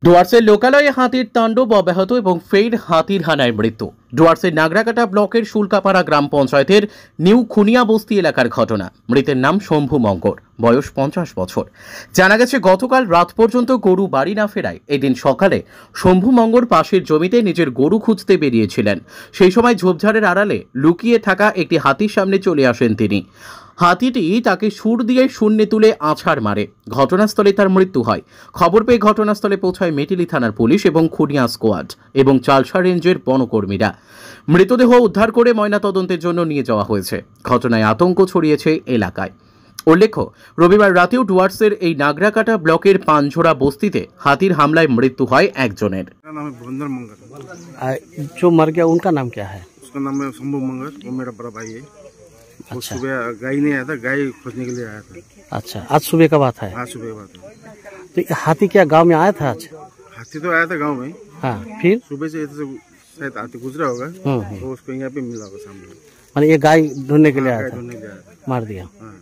ডুয়ার্সের লোকালয়ে হাতির তাণ্ডব অব্যাহত এবং ফের হাতির হানায় মৃত্যু। ডুয়ার্সের নাগরাকাটা ব্লকের শুল্কাপাড়া গ্রাম পঞ্চায়েতের নিউ খুনিয়া বস্তি এলাকার ঘটনা। মৃতের নাম শম্ভু মঙ্গর, বয়স 50 বছর। জানা গেছে গতকাল রাত পর্যন্ত গরু বাড়ি না ফেরায় এদিন সকালে শম্ভু মঙ্গর পাশের জমিতে নিজের গরু খুঁজতে বেরিয়েছিলেন। সেই সময় ঝোপঝাড়ের আড়ালে লুকিয়ে থাকা একটি হাতির সামনে চলে আসেন তিনি। হাতিটি তাকে সুর দিয়ে শূন্যে তুলে আছাড় মারে। ঘটনাস্থলে তার মৃত্যু হয়। খবর পেয়ে ঘটনাস্থলে পৌঁছায় মেটিলি থানার পুলিশ এবং খুনিয়া স্কোয়াড এবং চালসা রেঞ্জের বনকর্মীরা। মৃতদেহ উদ্ধার করে ময়নাতদন্তের জন্য নিয়ে যাওয়া হয়েছে। ঘটনায় আতঙ্ক ছড়িয়েছে এলাকায়। উল্লেখ্য, রবিবার রাতেও ডুয়ার্সের এই নাগরাকাটা ব্লকের পানঝোড়া বস্তিতে হাতির হামলায় মৃত্যু হয় একজনের। जो मर गया उनका नाम क्या है? उसका नाम है शंभू मंगर, वो मेरा बड़ा भाई है। वो अच्छा। सुबह गाय नहीं आया था, गाय खोजने के लिए आया था। अच्छा, आज सुबह का बात है। हाँ, सुबह की बात है। तो हाथी क्या गांव में आया था आज? हाथी तो आया था गांव में। हाँ, फिर सुबह से इधर से शायद हाथी गुजरा होगा, तो उसको यहाँ पे मिला होगा सामने। मैंने ये गाय ढूंढने के लिए आया गाय था, ढूंढने के लिए आया था। मार दिया। हाँ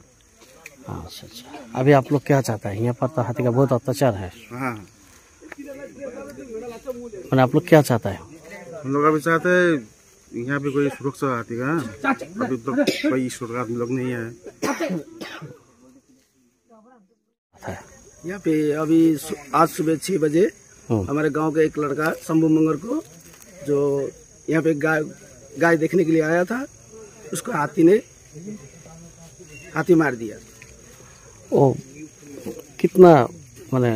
हाँ, अच्छा अच्छा। अभी आप लोग क्या चाहता है? यहाँ पर तो हाथी का बहुत अत्याचार है। हाँ, मैंने आप लोग क्या चाहता है? हम लोग अभी चाहते हैं यहाँ पे कोई सुरक्षा हाथी का। अभी तो कोई सुरक्षा हम लोग नहीं है यहाँ पे। अभी आज सुबह 6 बजे हमारे गांव के एक लड़का शंभू मंगर को, जो यहाँ पे गाय देखने के लिए आया था, उसको हाथी मार दिया। ओ, कितना मैंने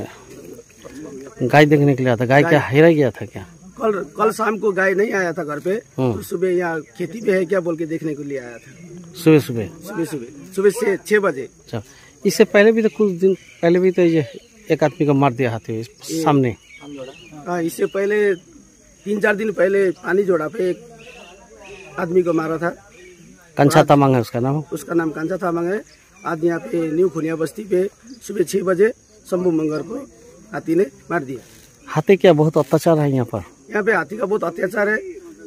गाय देखने के लिए आया था? गाय क्या हेरा गया था क्या? कल शाम को गाय नहीं आया था घर पे, तो सुबह यहाँ खेती पे है क्या बोल के देखने के लिए आया था। सुबह सुबह सुबह से 6 बजे। अच्छा, इससे पहले भी तो कुछ दिन पहले भी तो ये एक आदमी को मार दिया हाथी सामने। हाँ, इससे पहले 3-4 दिन पहले पानी जोड़ा पे एक आदमी को मारा था। कंचा तमांग है उसका नाम? उसका नाम कंचा तमांग है। आज यहाँ पे न्यू खुनिया बस्ती पे सुबह 6 बजे शंभू मंगर को हाथी ने मार दिया। हाथी क्या बहुत अत्याचार है यहाँ पर? यहाँ पे हाथी का बहुत अत्याचार है।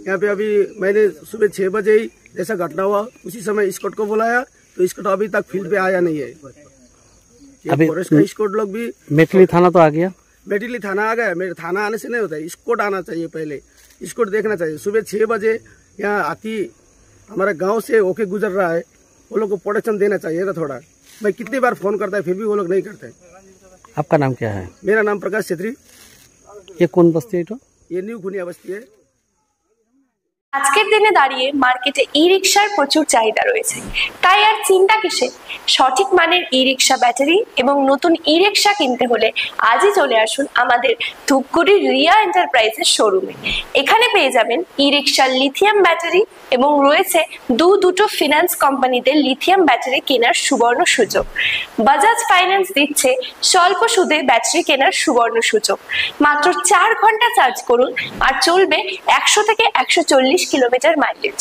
यहाँ पे अभी मैंने सुबह 6 बजे ही जैसा घटना हुआ उसी समय स्कॉट को बुलाया, तो स्कॉट अभी तक फील्ड पे आया नहीं है। अभी फॉरेस्ट का स्कॉट लोग भी। मेटली थाना तो आ गया? मेटिली थाना आ गया। मेरे थाना आने से नहीं होता है, स्कॉट आना चाहिए पहले, स्कॉट देखना चाहिए। सुबह 6 बजे यहाँ हाथी हमारे गाँव से होके गुजर रहा है, वो लोग को प्रोटेक्शन देना चाहिए ना थोड़ा। मैं कितनी बार फोन करता है फिर भी वो लोग नहीं करते। आपका नाम क्या है? मेरा नाम प्रकाश छेत्री। ये कौन बस्ती है? तो ये न्यू खुनिया बस्ती है। আজকের দিনে দাঁড়িয়ে মার্কেটে ই রিকশার প্রচুর চাহিদা রয়েছে, তাই আর চিন্তা কিসে? সঠিক মানের ই রিকশা ব্যাটারি এবং নতুন ই রিকশা কিনতে হলে আজই চলে আসুন আমাদের ধূপগুড়ির রিয়া এন্টারপ্রাইজের শোরুমে। এখানে পেয়ে যাবেন ই রিকশার লিথিয়াম ব্যাটারি এবং রয়েছে দুটো ফিনান্স কোম্পানিতে লিথিয়াম ব্যাটারি কেনার সুবর্ণ সুযোগ। বাজাজ ফাইন্যান্স দিচ্ছে স্বল্প সুদে ব্যাটারি কেনার সুবর্ণ সুযোগ। মাত্র 4 ঘন্টা চার্জ করুন আর চলবে 100 থেকে 140 কিলোমিটার মাইলেজ।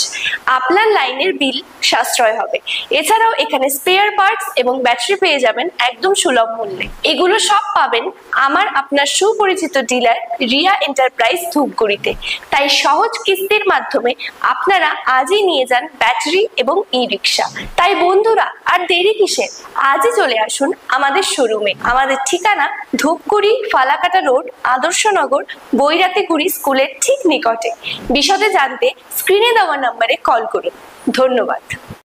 আপনার লাইনের বিল সাশ্রয় হবে। এছাড়াও এখানে স্পেয়ার পার্টস এবং ব্যাটারি পেয়ে যাবেন একদম সুলভ মূল্যে। এগুলো সব পাবেন আমার আপনার সুপরিচিত ডিলার রিয়া এন্টারপ্রাইজ ধূপগুড়িতে। তাই সহজ কিস্তির মাধ্যমে আপনারা আজই নিয়ে যান ব্যাটারি এবং ই রিকশা। তাই বন্ধুরা আর দেরি কিসের? আজই চলে আসুন আমাদের শোরুমে। আমাদের ঠিকানা ধূপগুড়ি ফালাকাটা রোড, আদর্শনগর, বৈরাতিগুড়ি স্কুলের ঠিক নিকটে। বিশদে জানতে স্ক্রিনে দেওয়া নম্বরে কল করুন। ধন্যবাদ।